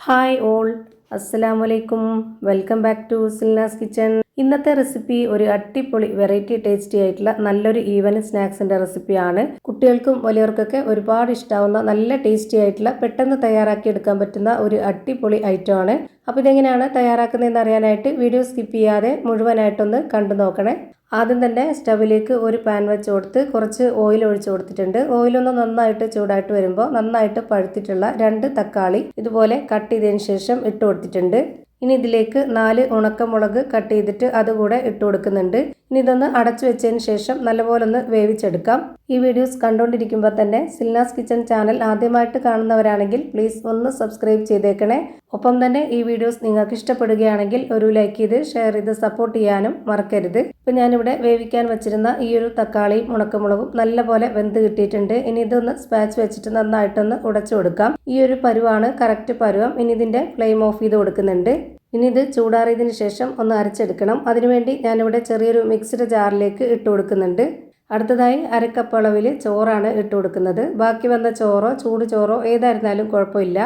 Hi all, അസ്സലാമു അലൈക്കും. Welcome back to Silna's kitchen. ഇന്നത്തെ റെസിപ്പി ഒരു അടിപൊളി വെറൈറ്റി ടേസ്റ്റി ആയിട്ടുള്ള നല്ലൊരു ഈവനിങ് സ്നാക്സിന്റെ റെസിപ്പിയാണ്. കുട്ടികൾക്കും വലിയവർക്കൊക്കെ ഒരുപാട് ഇഷ്ടാവുന്ന നല്ല ടേസ്റ്റി ആയിട്ടുള്ള പെട്ടെന്ന് തയ്യാറാക്കി എടുക്കാൻ പറ്റുന്ന ഒരു അടിപൊളി ഐറ്റം ആണ്. അപ്പോൾ ഇതെങ്ങനെയാണ് തയ്യാറാക്കുന്നതെന്ന് അറിയാനായിട്ട് വീഡിയോ സ്കിപ്പ് ചെയ്യാതെ മുഴുവനായിട്ടൊന്ന് കണ്ടു നോക്കണേ. ആദ്യം തന്നെ സ്റ്റവിലേക്ക് ഒരു പാൻ വെച്ച് കൊടുത്ത് കുറച്ച് ഓയിൽ ഒഴിച്ചു കൊടുത്തിട്ടുണ്ട്. ഓയിലൊന്ന് നന്നായിട്ട് ചൂടായിട്ട് വരുമ്പോൾ നന്നായിട്ട് പഴുത്തിട്ടുള്ള 2 തക്കാളി ഇതുപോലെ കട്ട് ചെയ്തതിന് ശേഷം ഇട്ട് കൊടുത്തിട്ടുണ്ട്. ഇനി ഇതിലേക്ക് 4 ഉണക്കമുളക് കട്ട് ചെയ്തിട്ട് അതുകൂടെ ഇട്ട് കൊടുക്കുന്നുണ്ട്. ഇനി ഇതൊന്ന് അടച്ചു വെച്ചതിന് ശേഷം നല്ലപോലെ ഒന്ന് വേവിച്ചെടുക്കാം. ഈ വീഡിയോസ് കണ്ടുകൊണ്ടിരിക്കുമ്പോൾ തന്നെ സിൽനാസ് കിച്ചൺ ചാനൽ ആദ്യമായിട്ട് കാണുന്നവരാണെങ്കിൽ പ്ലീസ് ഒന്ന് സബ്സ്ക്രൈബ് ചെയ്തേക്കണേ. ഒപ്പം തന്നെ ഈ വീഡിയോസ് നിങ്ങൾക്ക് ഇഷ്ടപ്പെടുകയാണെങ്കിൽ ഒരു ലൈക്ക് ചെയ്ത് ഷെയർ ചെയ്ത് സപ്പോർട്ട് ചെയ്യാനും മറക്കരുത്. ഇപ്പം ഞാനിവിടെ വേവിക്കാൻ വെച്ചിരുന്ന ഈ ഒരു തക്കാളിയും ഉണക്കമുളകും നല്ലപോലെ വെന്ത് കിട്ടിയിട്ടുണ്ട്. ഇനി ഇതൊന്ന് സ്പാച്ച് വെച്ചിട്ട് നന്നായിട്ടൊന്ന് ഉടച്ചു കൊടുക്കാം. ഈ ഒരു പരുവാണ് കറക്റ്റ് പരുവം. ഇനി ഇതിൻ്റെ ഫ്ലെയിം ഓഫ് ചെയ്ത് കൊടുക്കുന്നുണ്ട്. ഇനി ഇത് ചൂടാറിയതിന് ശേഷം ഒന്ന് അരച്ചെടുക്കണം. അതിനുവേണ്ടി ഞാനിവിടെ ചെറിയൊരു മിക്സിയുടെ ജാറിലേക്ക് ഇട്ട് കൊടുക്കുന്നുണ്ട്. അടുത്തതായി 1/2 കപ്പ് അളവിൽ ചോറാണ് ഇട്ട് കൊടുക്കുന്നത്. ബാക്കി വന്ന ചോറോ ചൂട് ചോറോ ഏതായിരുന്നാലും കുഴപ്പമില്ല.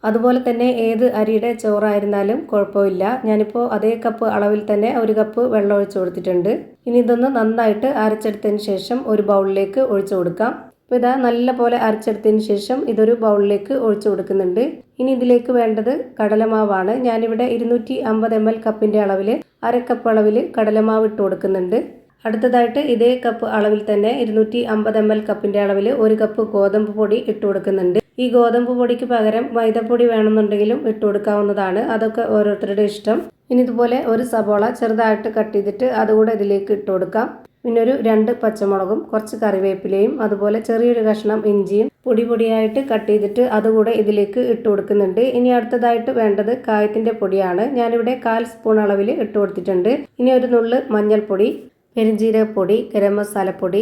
അതുപോലെ തന്നെ ഏത് അരിയുടെ ചോറായിരുന്നാലും കുഴപ്പമില്ല. ഞാനിപ്പോൾ അതേ കപ്പ് അളവിൽ തന്നെ 1 കപ്പ് വെള്ളം ഒഴിച്ചു കൊടുത്തിട്ടുണ്ട്. ഇനി ഇതൊന്ന് നന്നായിട്ട് അരച്ചെടുത്തതിന് ശേഷം ഒരു ബൗളിലേക്ക് ഒഴിച്ചു കൊടുക്കാം. അപ്പോൾ ഇതാ നല്ല പോലെ അരച്ചെടുത്തതിന് ശേഷം ഇതൊരു ബൗളിലേക്ക് ഒഴിച്ചു കൊടുക്കുന്നുണ്ട്. ഇനി ഇതിലേക്ക് വേണ്ടത് കടലമാവാണ്. ഞാനിവിടെ 250 ml കപ്പിൻ്റെ അളവിൽ 1/2 കപ്പ് അളവിൽ കടലമാവ് ഇട്ട് കൊടുക്കുന്നുണ്ട്. അടുത്തതായിട്ട് ഇതേ കപ്പ് അളവിൽ തന്നെ 250 ml കപ്പിൻ്റെ അളവിൽ 1 കപ്പ് ഗോതമ്പ് പൊടി ഇട്ട് കൊടുക്കുന്നുണ്ട്. ഈ ഗോതമ്പ് പൊടിക്ക് പകരം മൈദപ്പൊടി വേണമെന്നുണ്ടെങ്കിലും ഇട്ട് കൊടുക്കാവുന്നതാണ്. അതൊക്കെ ഓരോരുത്തരുടെ ഇഷ്ടം. ഇനി ഇതുപോലെ ഒരു സബോള ചെറുതായിട്ട് കട്ട് ചെയ്തിട്ട് അതുകൂടെ ഇതിലേക്ക് ഇട്ട് കൊടുക്കാം. പിന്നെ ഒരു 2 പച്ചമുളകും കുറച്ച് കറിവേപ്പിലയും അതുപോലെ ചെറിയൊരു കഷ്ണം ഇഞ്ചിയും പൊടിയായിട്ട് കട്ട് ചെയ്തിട്ട് അതുകൂടെ ഇതിലേക്ക് ഇട്ട് കൊടുക്കുന്നുണ്ട്. ഇനി അടുത്തതായിട്ട് വേണ്ടത് കായത്തിൻ്റെ പൊടിയാണ്. ഞാനിവിടെ 1/4 സ്പൂൺ അളവിൽ ഇട്ട് കൊടുത്തിട്ടുണ്ട്. ഇനി ഒരു നുള്ള് മഞ്ഞൾപ്പൊടി, പെരുംജീരകപ്പൊടി, ഗരം മസാലപ്പൊടി,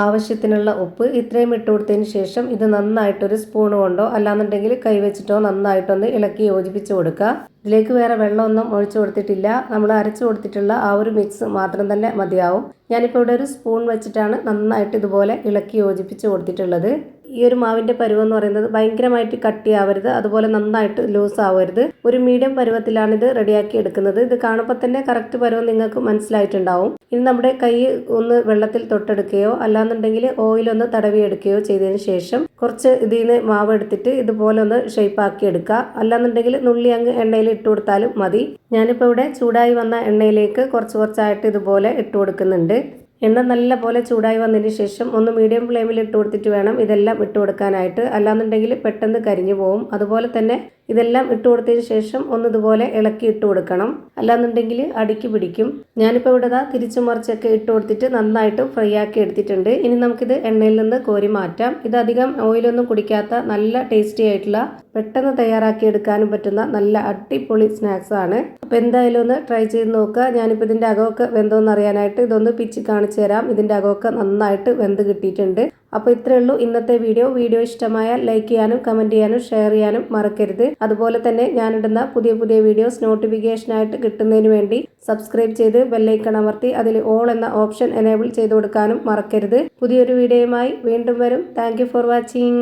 ആവശ്യത്തിനുള്ള ഉപ്പ് ഇത്രയും ഇട്ട് കൊടുത്തതിന് ശേഷം ഇത് നന്നായിട്ടൊരു സ്പൂൺ കൊണ്ടോ അല്ലാന്നുണ്ടെങ്കിൽ കൈവച്ചിട്ടോ നന്നായിട്ടൊന്ന് ഇളക്കി യോജിപ്പിച്ച് കൊടുക്കുക. ഇതിലേക്ക് വേറെ വെള്ളമൊന്നും ഒഴിച്ചു കൊടുത്തിട്ടില്ല. നമ്മൾ അരച്ചു കൊടുത്തിട്ടുള്ള ആ ഒരു മിക്സ് മാത്രം തന്നെ മതിയാവും. ഞാനിപ്പോൾ ഇവിടെ ഒരു സ്പൂൺ വെച്ചിട്ടാണ് നന്നായിട്ട് ഇതുപോലെ ഇളക്കി യോജിപ്പിച്ച് കൊടുത്തിട്ടുള്ളത്. ഈ ഒരു മാവിൻ്റെ പരുവം എന്ന് പറയുന്നത് ഭയങ്കരമായിട്ട് കട്ടിയാവരുത്, അതുപോലെ നന്നായിട്ട് ലൂസ് ആവരുത്. ഒരു മീഡിയം പരുവത്തിലാണ് ഇത് റെഡിയാക്കി എടുക്കുന്നത്. ഇത് കാണുമ്പോൾ തന്നെ കറക്റ്റ് പരുവം നിങ്ങൾക്ക് മനസ്സിലായിട്ടുണ്ടാവും. ഇനി നമ്മുടെ കൈ ഒന്ന് വെള്ളത്തിൽ തൊട്ടെടുക്കുകയോ അല്ലാന്നുണ്ടെങ്കിൽ ഓയിലൊന്ന് തടവിയെടുക്കുകയോ ചെയ്തതിന് ശേഷം കുറച്ച് ഇതിൽ നിന്ന് മാവ് എടുത്തിട്ട് ഇതുപോലെ ഒന്ന് ഷേപ്പാക്കി എടുക്കുക. അല്ലാന്നുണ്ടെങ്കിൽ നുള്ളി അങ്ങ് എണ്ണയിൽ ഇട്ട് കൊടുത്താലും മതി. ഞാനിപ്പോൾ ഇവിടെ ചൂടായി വന്ന എണ്ണയിലേക്ക് കുറച്ചായിട്ട് ഇതുപോലെ ഇട്ട് കൊടുക്കുന്നുണ്ട്. എണ്ണ നല്ല പോലെ ചൂടായി വന്നതിന് ശേഷം ഒന്ന് മീഡിയം ഫ്ലെയിമിൽ ഇട്ട് കൊടുത്തിട്ട് വേണം ഇതെല്ലാം ഇട്ട് കൊടുക്കാനായിട്ട്. അല്ലാന്നുണ്ടെങ്കിൽ പെട്ടെന്ന് കരിഞ്ഞു പോകും. അതുപോലെ തന്നെ ഇതെല്ലാം ഇട്ട് കൊടുത്തതിന് ശേഷം ഒന്ന് ഇതുപോലെ ഇളക്കി ഇട്ട് കൊടുക്കണം. അല്ലാന്നുണ്ടെങ്കിൽ അടിക്ക് പിടിക്കും. ഞാനിപ്പോൾ ഇവിടെ തിരിച്ചു മറിച്ചൊക്കെ ഇട്ട് കൊടുത്തിട്ട് നന്നായിട്ട് ഫ്രൈ ആക്കി എടുത്തിട്ടുണ്ട്. ഇനി നമുക്കിത് എണ്ണയിൽ നിന്ന് കോരി മാറ്റാം. ഇത് അധികം ഓയിലൊന്നും കുടിക്കാത്ത നല്ല ടേസ്റ്റി ആയിട്ടുള്ള പെട്ടെന്ന് തയ്യാറാക്കി എടുക്കാനും പറ്റുന്ന നല്ല അടിപൊളി സ്നാക്സ് ആണ്. അപ്പോൾ എന്തായാലും ഒന്ന് ട്രൈ ചെയ്ത് നോക്കുക. ഞാനിപ്പോൾ ഇതിൻ്റെ അകമൊക്കെ വെന്തോന്ന് അറിയാനായിട്ട് ഇതൊന്ന് പിച്ചി കാണിച്ചു തരാം. ഇതിൻ്റെ അകമൊക്കെ നന്നായിട്ട് വെന്ത് കിട്ടിയിട്ടുണ്ട്. അപ്പോൾ ഇത്രയേ ഉള്ളൂ ഇന്നത്തെ വീഡിയോ ഇഷ്ടമായാൽ ലൈക്ക് ചെയ്യാനും കമൻറ്റ് ചെയ്യാനും ഷെയർ ചെയ്യാനും മറക്കരുത്. അതുപോലെ തന്നെ ഞാനിടുന്ന പുതിയ വീഡിയോസ് നോട്ടിഫിക്കേഷനായിട്ട് കിട്ടുന്നതിന് വേണ്ടി സബ്സ്ക്രൈബ് ചെയ്ത് ബെല്ലൈക്കൺ അമർത്തി അതിൽ ഓൾ എന്ന ഓപ്ഷൻ എനേബിൾ ചെയ്ത് കൊടുക്കാനും മറക്കരുത്. പുതിയൊരു വീഡിയോയുമായി വീണ്ടും വരും. Thank you for watching.